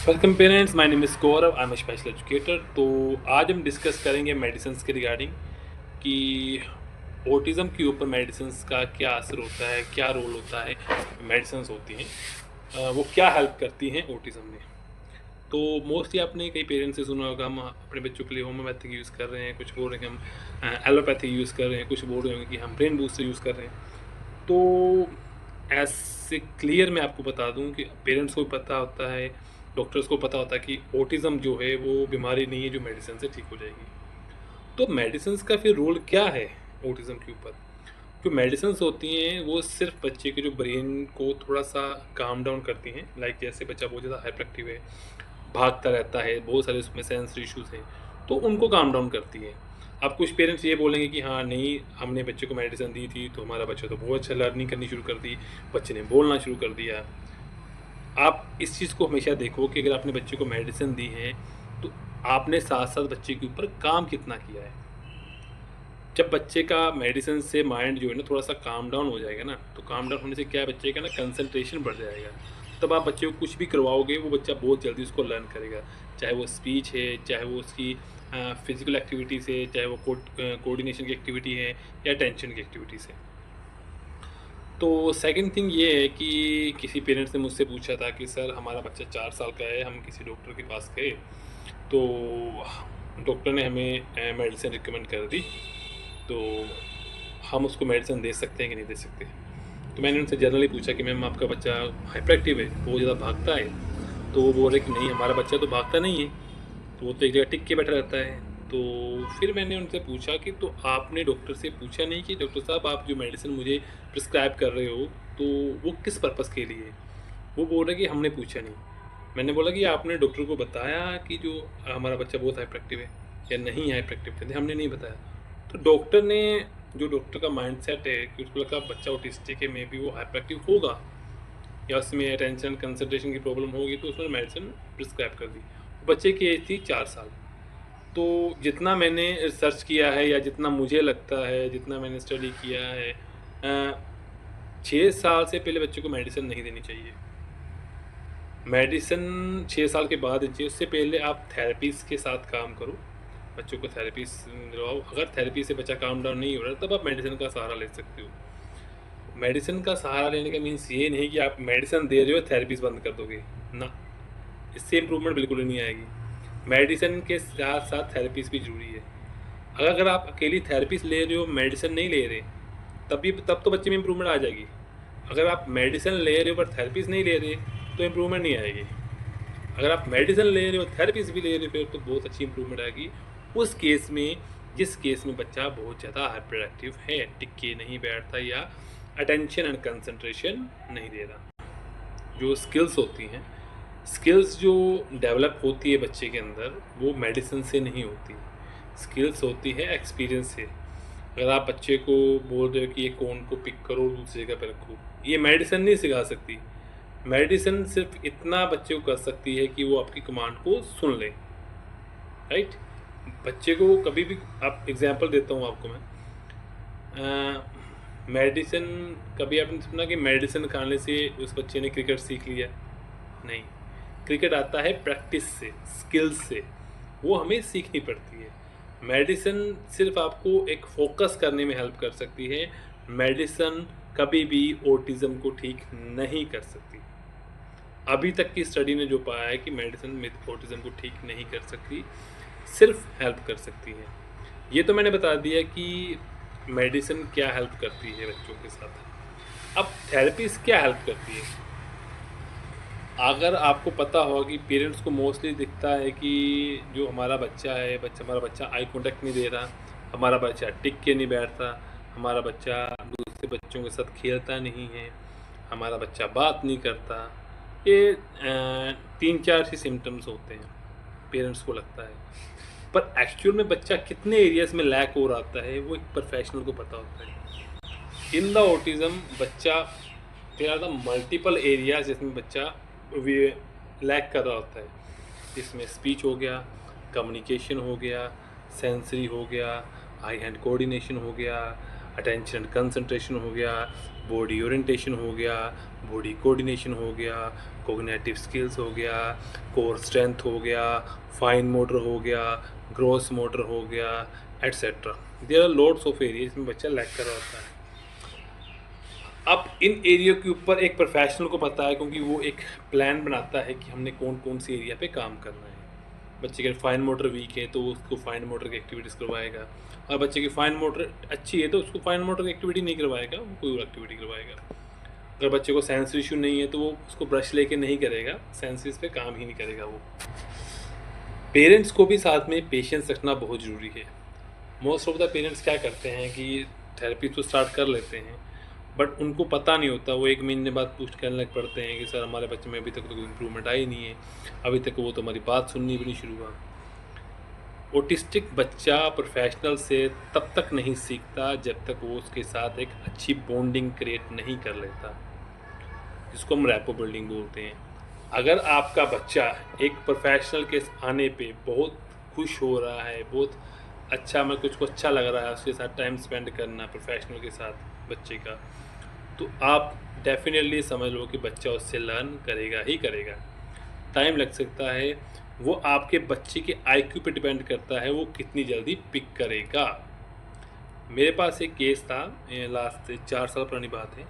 Welcome parents, my name is Gaurav, I am a special educator. तो आज हम discuss करेंगे मेडिसिन्स के रिगार्डिंग कि ऑटिज़म के ऊपर मेडिसिन्स का क्या असर होता है, क्या रोल होता है। मेडिसिन्स होती हैं वो क्या हेल्प करती हैं ऑटिज़म में। तो मोस्टली आपने कई पेरेंट्स से सुना होगा, हम अपने बच्चों के लिए होम्योपैथिक यूज़ कर रहे हैं, कुछ बोल रहे हैं कि हम एलोपैथिक यूज़ कर रहे हैं, कुछ बोल रहे होंगे कि हम ब्रेन बूस्टर यूज़ कर रहे हैं। तो ऐसे क्लियर मैं आपको बता दूं कि पेरेंट्स को पता होता है, डॉक्टर्स को पता होता है कि ऑटिज़म जो है वो बीमारी नहीं है जो मेडिसिन से ठीक हो जाएगी। तो मेडिसिन्स का फिर रोल क्या है ऑटिज़म के ऊपर? जो मेडिसिन्स होती हैं वो सिर्फ बच्चे के जो ब्रेन को थोड़ा-सा काम डाउन करती हैं। लाइक जैसे बच्चा बहुत ज़्यादा हाइपर एक्टिव है, भागता रहता है, बहुत सारे उसमें सेंसरी इश्यूज़ हैं, तो उनको काम डाउन करती है। अब कुछ पेरेंट्स ये बोलेंगे कि हाँ, नहीं हमने बच्चे को मेडिसिन दी थी तो हमारा बच्चा तो बहुत अच्छा लर्निंग करनी शुरू कर दी, बच्चे ने बोलना शुरू कर दिया। आप इस चीज़ को हमेशा देखो कि अगर आपने बच्चे को मेडिसिन दी है, तो आपने साथ-साथ बच्चे के ऊपर काम कितना किया है। जब बच्चे का मेडिसिन से माइंड जो है ना थोड़ा-सा काम डाउन हो जाएगा ना, तो काम डाउन होने से क्या है, बच्चे का ना कंसंट्रेशन बढ़ जाएगा। तब आप बच्चे को कुछ भी करवाओगे, वो बच्चा बहुत जल्दी उसको लर्न करेगा। चाहे वो स्पीच है, चाहे वो उसकी फिज़िकल एक्टिविटीज़ है, चाहे वो कोऑर्डिनेशन की एक्टिविटी है या अटेंशन की एक्टिविटीज़ है। तो सेकंड थिंग ये है कि किसी पेरेंट्स ने मुझसे पूछा था कि सर हमारा बच्चा 4 साल का है, हम किसी डॉक्टर के पास गए, तो डॉक्टर ने हमें मेडिसिन रिकमेंड कर दी, तो हम उसको मेडिसिन दे सकते हैं कि नहीं दे सकते? तो मैंने उनसे जनरली पूछा कि मैम आपका बच्चा हाइपर एक्टिव है, बहुत ज़्यादा भागता है? तो वो बोल रहे कि नहीं हमारा बच्चा तो भागता नहीं है, तो वो तो एक जगह टिक के बैठा रहता है। तो फिर मैंने उनसे पूछा कि तो आपने डॉक्टर से पूछा नहीं कि डॉक्टर साहब आप जो मेडिसिन मुझे प्रिस्क्राइब कर रहे हो, तो वो किस पर्पज़ के लिए है? वो बोल रहे कि हमने पूछा नहीं। मैंने बोला कि आपने डॉक्टर को बताया कि जो हमारा बच्चा बहुत हाइपर एक्टिव है या नहीं हाइपर एक्टिव? कहते हमने नहीं बताया। तो डॉक्टर ने, जो डॉक्टर का माइंडसेट है कि उसको लगा बच्चा ऑटिस्टिक है, मे बी वो हाइपर एक्टिव होगा या उसमें अटेंशन कंसंट्रेशन की प्रॉब्लम होगी, तो उसने मेडिसिन प्रिस्क्राइब कर दी। बच्चे की एज थी 4 साल। तो जितना मैंने रिसर्च किया है या जितना मुझे लगता है, जितना मैंने स्टडी किया है, 6 साल से पहले बच्चे को मेडिसिन नहीं देनी चाहिए। मेडिसिन 6 साल के बाद दीजिए, उससे पहले आप थेरेपीज़ के साथ काम करो, बच्चों को थेरेपीज़ दिलवाओ। अगर थेरेपी से बच्चा काम डाउन नहीं हो रहा है, तब आप मेडिसिन का सहारा ले सकते हो। मेडिसिन का सहारा लेने का मीन्स ये नहीं कि आप मेडिसिन दे रहे हो, थेरेपीज़ बंद कर दोगे, ना, इससे इम्प्रूवमेंट बिल्कुल ही नहीं आएगी। मेडिसिन के साथ-साथ थेरेपीज़ भी ज़रूरी है। अगर आप अकेली थेरेपीज़ ले रहे हो, मेडिसिन नहीं ले रहे, तब तो बच्चे में इम्प्रूवमेंट आ जाएगी। अगर आप मेडिसिन ले रहे हो पर थेरेपीज़ नहीं ले रहे, तो इम्प्रूवमेंट नहीं आएगी। अगर आप मेडिसिन ले रहे हो, थेरेपीज़ भी ले रहे हो, फिर तो बहुत अच्छी इम्प्रूवमेंट आएगी। उस केस में, जिस केस में बच्चा बहुत ज़्यादा हाइपर एक्टिव है, टिक के नहीं बैठता या अटेंशन एंड कंसंट्रेशन नहीं दे रहा। जो स्किल्स होती हैं, स्किल्स जो डेवलप होती है बच्चे के अंदर, वो मेडिसिन से नहीं होती। स्किल्स होती है एक्सपीरियंस से। अगर आप बच्चे को बोल रहे हो कि ये कोन को पिक करो, दूसरी जगह पे रखो, ये मेडिसिन नहीं सिखा सकती। मेडिसिन सिर्फ इतना बच्चे को कर सकती है कि वो आपकी कमांड को सुन ले, राइट? बच्चे को कभी भी, आप एग्जांपल देता हूँ आपको मैं, मेडिसिन, कभी आपने सुना कि मेडिसिन खाने से उस बच्चे ने क्रिकेट सीख लिया? नहीं। क्रिकेट आता है प्रैक्टिस से, स्किल्स से, वो हमें सीखनी पड़ती है। मेडिसिन सिर्फ आपको एक फोकस करने में हेल्प कर सकती है। मेडिसिन कभी भी ऑटिज़म को ठीक नहीं कर सकती। अभी तक की स्टडी ने जो पाया है कि मेडिसिन ऑटिज़म को ठीक नहीं कर सकती, सिर्फ हेल्प कर सकती है। ये तो मैंने बता दिया कि मेडिसिन क्या हेल्प करती है बच्चों के साथ। अब थेरेपीज़ क्या हेल्प करती है? अगर आपको पता हो कि पेरेंट्स को मोस्टली दिखता है कि जो हमारा बच्चा आई कॉन्टैक्ट नहीं दे रहा, हमारा बच्चा टिक के नहीं बैठता, हमारा बच्चा दूसरे बच्चों के साथ खेलता नहीं है, हमारा बच्चा बात नहीं करता, ये 3-4 से सिम्पटम्स होते हैं, पेरेंट्स को लगता है। पर एक्चुअल में बच्चा कितने एरियाज़ में लैक हो रहा है, वो एक प्रोफेशनल को पता होता है। इन द ऑटिज़्म बच्चा, there are the multiple areas जिसमें बच्चा वे लैक कर रहा होता है। इसमें स्पीच हो गया, कम्युनिकेशन हो गया, सेंसरी हो गया, आई हैंड कोऑर्डिनेशन हो गया, अटेंशन एंड कंसंट्रेशन हो गया, बॉडी ओरिएंटेशन हो गया, बॉडी कोऑर्डिनेशन हो गया, कोग्निटिव स्किल्स हो गया, कोर स्ट्रेंथ हो गया, फाइन मोटर हो गया, ग्रॉस मोटर हो गया, etcetera. There are lots of area इसमें बच्चा लैक कर रहा होता है। अब इन एरिया के ऊपर एक प्रोफेशनल को पता है, क्योंकि वो एक प्लान बनाता है कि हमने कौन कौन सी एरिया पे काम करना है। बच्चे के फाइन मोटर वीक है तो उसको फाइन मोटर की एक्टिविटीज़ करवाएगा, और बच्चे की फाइन मोटर अच्छी है तो उसको फाइन मोटर की एक्टिविटी नहीं करवाएगा, वो कोई और एक्टिविटी करवाएगा। अगर बच्चे को सेंसरी इशू नहीं है तो वो उसको ब्रश लेके नहीं करेगा, सेंसेस पे काम ही नहीं करेगा वो। पेरेंट्स को भी साथ में पेशेंस रखना बहुत ज़रूरी है। मोस्ट ऑफ द पेरेंट्स क्या करते हैं कि थेरेपी तो स्टार्ट कर लेते हैं, बट उनको पता नहीं होता, वो 1 महीने बाद पूछ करने लग पड़ते हैं कि सर हमारे बच्चे में अभी तक तो कोई इम्प्रूवमेंट आई नहीं है, अभी तक वो तो हमारी बात सुननी भी नहीं शुरू हुआ। ऑटिस्टिक बच्चा प्रोफेशनल से तब तक नहीं सीखता जब तक वो उसके साथ एक अच्छी बॉन्डिंग क्रिएट नहीं कर लेता, जिसको हम रैपो बिल्डिंग बोलते हैं। अगर आपका बच्चा एक प्रोफेशनल के आने पे बहुत खुश हो रहा है, बहुत अच्छा, मैं कुछ को अच्छा लग रहा है उसके साथ टाइम स्पेंड करना प्रोफेशनल के साथ बच्चे का, तो आप डेफिनेटली समझ लो कि बच्चा उससे लर्न करेगा ही करेगा। टाइम लग सकता है, वो आपके बच्चे के आईक्यू पे डिपेंड करता है वो कितनी जल्दी पिक करेगा। मेरे पास एक केस था, लास्ट 4 साल पुरानी बात है।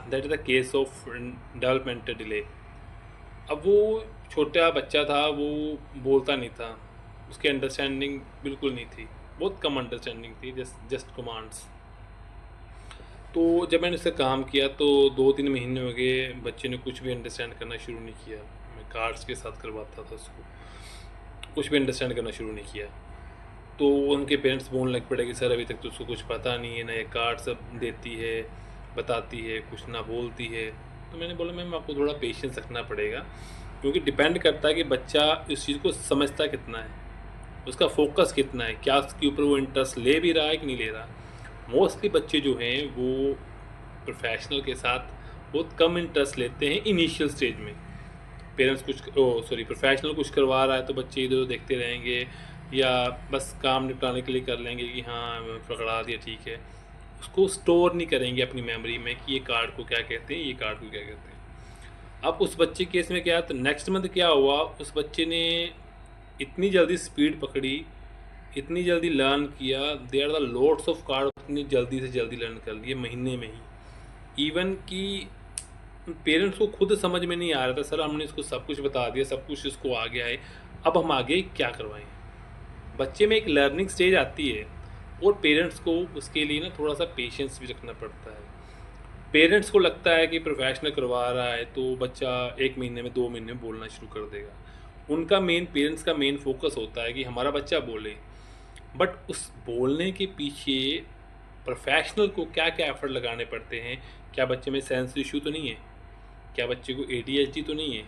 That is the case of developmental delay. अब वो छोटा बच्चा था, वो बोलता नहीं था, उसकी अंडरस्टैंडिंग बिल्कुल नहीं थी, बहुत कम अंडरस्टैंडिंग थी, जस्ट कमांड्स। तो जब मैंने उससे काम किया तो 2-3 महीने हो गए, बच्चे ने कुछ भी अंडरस्टैंड करना शुरू नहीं किया। मैं कार्ड्स के साथ करवाता था उसको, कुछ भी अंडरस्टैंड करना शुरू नहीं किया। तो उनके पेरेंट्स बोलने लग पड़े कि सर अभी तक तो उसको कुछ पता नहीं है ना, ये कार्ड सब देती है, बताती है, कुछ ना बोलती है। तो मैंने बोला मैम आपको थोड़ा पेशेंस रखना पड़ेगा, क्योंकि डिपेंड करता है कि बच्चा इस चीज़ को समझता कितना है, उसका फोकस कितना है, क्या उसके ऊपर वो इंटरेस्ट ले भी रहा है कि नहीं ले रहा। मोस्टली बच्चे जो हैं वो प्रोफेशनल के साथ बहुत कम इंटरेस्ट लेते हैं इनिशियल स्टेज में। पेरेंट्स प्रोफेशनल कुछ करवा रहा है तो बच्चे इधर देखते रहेंगे, या बस काम निपटाने के लिए कर लेंगे कि हाँ पकड़ा दिया ठीक है, उसको स्टोर नहीं करेंगे अपनी मेमोरी में कि ये कार्ड को क्या कहते हैं, ये कार्ड को क्या कहते हैं। अब उस बच्चे केस में क्या, तो नेक्स्ट मंथ क्या हुआ, उस बच्चे ने इतनी जल्दी स्पीड पकड़ी, इतनी जल्दी लर्न किया, there are the lots of card, इतनी जल्दी से जल्दी लर्न कर लिए महीने में ही। इवन कि पेरेंट्स को खुद समझ में नहीं आ रहा था, सर हमने इसको सब कुछ बता दिया, सब कुछ इसको आ गया है, अब हम आगे क्या करवाएं। बच्चे में एक लर्निंग स्टेज आती है, और पेरेंट्स को उसके लिए ना थोड़ा सा पेशेंस भी रखना पड़ता है। पेरेंट्स को लगता है कि प्रोफेशनल करवा रहा है तो बच्चा 1 महीने में 2 महीने में बोलना शुरू कर देगा। उनका पेरेंट्स का मेन फोकस होता है कि हमारा बच्चा बोले, बट उस बोलने के पीछे प्रोफेशनल को क्या क्या एफर्ट लगाने पड़ते हैं। क्या बच्चे में सेंस इशू तो नहीं है, क्या बच्चे को ADHD तो नहीं है,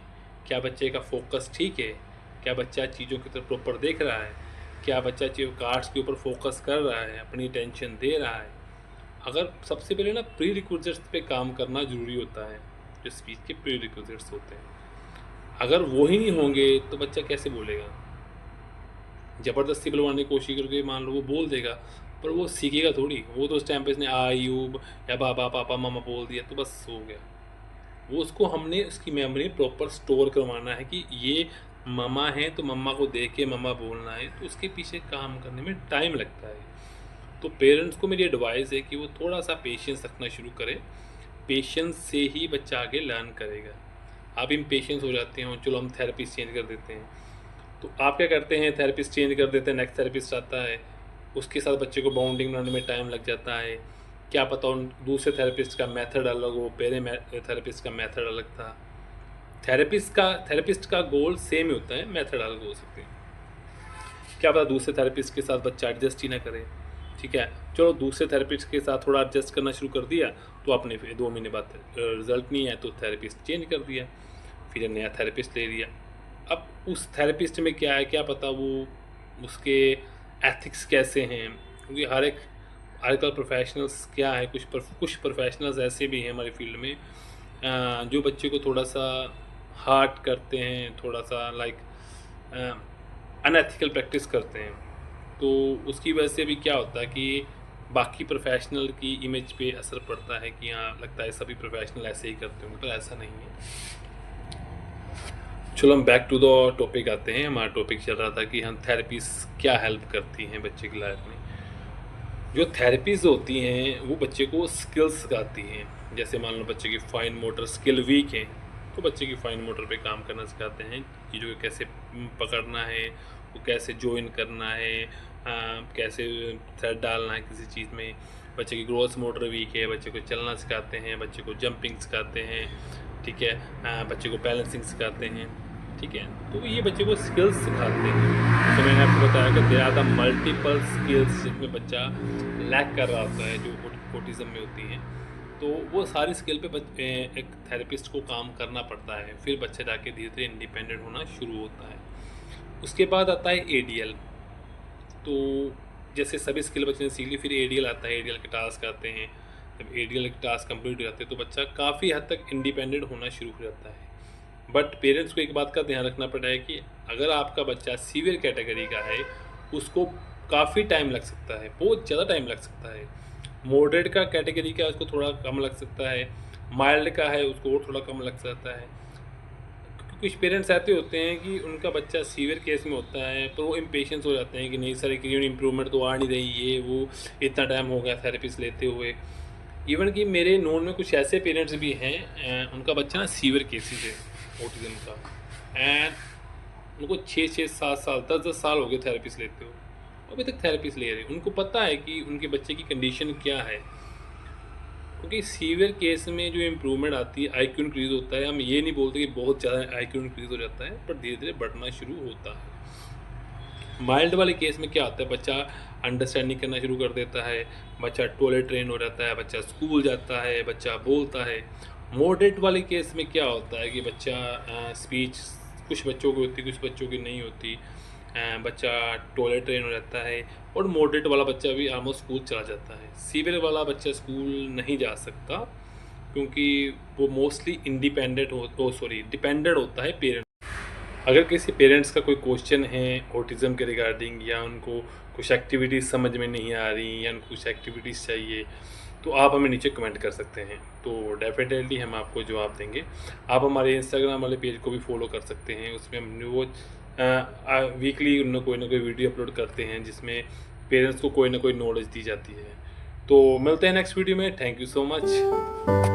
क्या बच्चे का फोकस ठीक है, क्या बच्चा चीज़ों की तरफ प्रॉपर देख रहा है, क्या बच्चा कार्ड्स के ऊपर फोकस कर रहा है, अपनी अटेंशन दे रहा है। अगर सबसे पहले ना प्री रिक्विजिट्स पे काम करना ज़रूरी होता है, जो स्पीच के प्री रिक्विजिट्स होते हैं, अगर वो ही नहीं होंगे तो बच्चा कैसे बोलेगा। ज़बरदस्ती बुलवाने की कोशिश करके मान लो वो बोल देगा, पर वो सीखेगा थोड़ी। वो तो उस टाइम पे इसने आ यू या बाबा पापा मामा बोल दिया तो बस हो गया। वो उसको हमने उसकी मेमोरी प्रॉपर स्टोर करवाना है कि ये मम्मा है तो मम्मा को देख के मम्मा बोलना है, तो उसके पीछे काम करने में टाइम लगता है। तो पेरेंट्स को मेरी एडवाइस है कि वो थोड़ा सा पेशेंस रखना शुरू करें, पेशेंस से ही बच्चा आगे लर्न करेगा। आप इम्पेशेंस हो जाते हो, चलो हम थेरेपिस्ट चेंज कर देते हैं, तो आप क्या करते हैं, थेरेपिस्ट चेंज कर देते हैं, नेक्स्ट थेरेपिस्ट आता है, उसके साथ बच्चे को बाउंडिंग बनाने में टाइम लग जाता है। क्या पता उन दूसरे थेरेपिस्ट का मेथड अलग हो, पहले थेरेपिस्ट का मेथड अलग था। थेरेपिस्ट का गोल सेम ही होता है, मेथड अलग हो सकते हैं। क्या पता दूसरे थेरेपिस्ट के साथ बच्चा एडजस्ट ही ना करे, ठीक है, चलो दूसरे थेरेपिस्ट के साथ थोड़ा एडजस्ट करना शुरू कर दिया, तो आपने फिर 2 महीने बाद रिजल्ट नहीं आया तो थेरेपिस्ट चेंज कर दिया, फिर नया थेरेपिस्ट ले लिया। अब उस थेरेपिस्ट में क्या है, क्या पता वो उसके एथिक्स कैसे हैं, क्योंकि हर एक आजकल प्रोफेशनल्स क्या है, कुछ प्रोफेशनल्स ऐसे भी हैं हमारे फील्ड में जो बच्चे को थोड़ा सा हार्ट करते हैं, थोड़ा सा लाइक अनएथिकल प्रैक्टिस करते हैं। तो उसकी वजह से भी क्या होता है कि बाकी प्रोफेशनल की इमेज पे असर पड़ता है कि हाँ लगता है सभी प्रोफेशनल ऐसे ही करते होंगे, पर ऐसा नहीं है। चलो हम बैक टू द टॉपिक आते हैं। हमारा टॉपिक चल रहा था कि हम थेरेपीज क्या हेल्प करती हैं बच्चे की लाइफ में। जो थेरेपीज होती हैं वो बच्चे को स्किल्स सिखाती हैं। जैसे मान लो बच्चे की फाइन मोटर स्किल वीक है तो बच्चे की फाइन मोटर पे काम करना सिखाते हैं, चीज़ों को कैसे पकड़ना है, वो कैसे जॉइन करना है, कैसे थ्रेड डालना है किसी चीज़ में। बच्चे की ग्रोथ मोटर वीक है, बच्चे को चलना सिखाते हैं, बच्चे को जंपिंग सिखाते हैं, ठीक है, बच्चे को बैलेंसिंग सिखाते हैं, ठीक है। तो ये बच्चे को स्किल्स सिखाते हैं। तो मैंने आपको बताया कि there are the multiple skills जिसमें बच्चा लैक कर रहा होता है, जो ऑटिज़म में होती हैं। तो वो सारी स्किल पे एक थेरेपिस्ट को काम करना पड़ता है, फिर बच्चा जाके धीरे धीरे इंडिपेंडेंट होना शुरू होता है। उसके बाद आता है एडीएल। तो जैसे सभी स्किल बच्चे ने सीख ली, फिर एडीएल आता है, एडीएल के टास्क आते हैं। जब एडीएल के टास्क कंप्लीट हो जाते हैं तो बच्चा काफ़ी हद तक इंडिपेंडेंट होना शुरू हो जाता है। बट पेरेंट्स को एक बात का ध्यान रखना पड़ता है कि अगर आपका बच्चा सीवियर कैटेगरी का है, उसको काफ़ी टाइम लग सकता है, बहुत ज़्यादा टाइम लग सकता है। मॉडरेट का कैटेगरी का उसको थोड़ा कम लग सकता है, माइल्ड का है उसको और थोड़ा कम लग सकता है। कुछ पेरेंट्स ऐसे होते हैं कि उनका बच्चा सीवियर केस में होता है पर वो इम्पेशेंस हो जाते हैं कि नहीं सर क्यों इम्प्रूवमेंट तो आ नहीं रही, ये वो इतना टाइम हो गया थेरेपिस्ट लेते हुए। इवन कि मेरे नोन में कुछ ऐसे पेरेंट्स भी हैं, उनका बच्चा ना सीवियर केसेस है ऑटिज्म का, एंड उनको 6-6 7 साल 10-10 साल हो गए थेरेपिस्ट लेते हुए, अभी तक थेरेपिस्ट ले रहे हैं। उनको पता है कि उनके बच्चे की कंडीशन क्या है, क्योंकि सीवियर केस में जो इम्प्रूवमेंट आती है, आईक्यू इंक्रीज़ होता है। हम ये नहीं बोलते कि बहुत ज़्यादा आईक्यू इंक्रीज़ हो जाता है, पर धीरे धीरे बढ़ना शुरू होता है। माइल्ड वाले केस में क्या होता है, बच्चा अंडरस्टैंडिंग करना शुरू कर देता है, बच्चा टॉयलेट ट्रेन हो जाता है, बच्चा स्कूल जाता है, बच्चा बोलता है। मॉडरेट वाले केस में क्या होता है कि बच्चा स्पीच कुछ बच्चों की होती, कुछ बच्चों की नहीं होती, बच्चा टॉयलेट ट्रेन हो जाता है, और मॉडरेट वाला बच्चा भी ऑलमोस्ट स्कूल चला जाता है। सीवियर वाला बच्चा स्कूल नहीं जा सकता क्योंकि वो मोस्टली इंडिपेंडेंट डिपेंडेंट होता है पेरेंट्स। अगर किसी पेरेंट्स का कोई क्वेश्चन है ऑटिज़म के रिगार्डिंग, या उनको कुछ एक्टिविटीज़ समझ में नहीं आ रही या उनको कुछ एक्टिविटीज़ चाहिए, तो आप हमें नीचे कमेंट कर सकते हैं, तो डेफिनेटली हम आपको जवाब देंगे। आप हमारे इंस्टाग्राम वाले पेज को भी फॉलो कर सकते हैं, उसमें हम वीकली कोई ना कोई वीडियो अपलोड करते हैं जिसमें पेरेंट्स को कोई ना कोई नॉलेज दी जाती है। तो मिलते हैं नेक्स्ट वीडियो में। Thank you so much.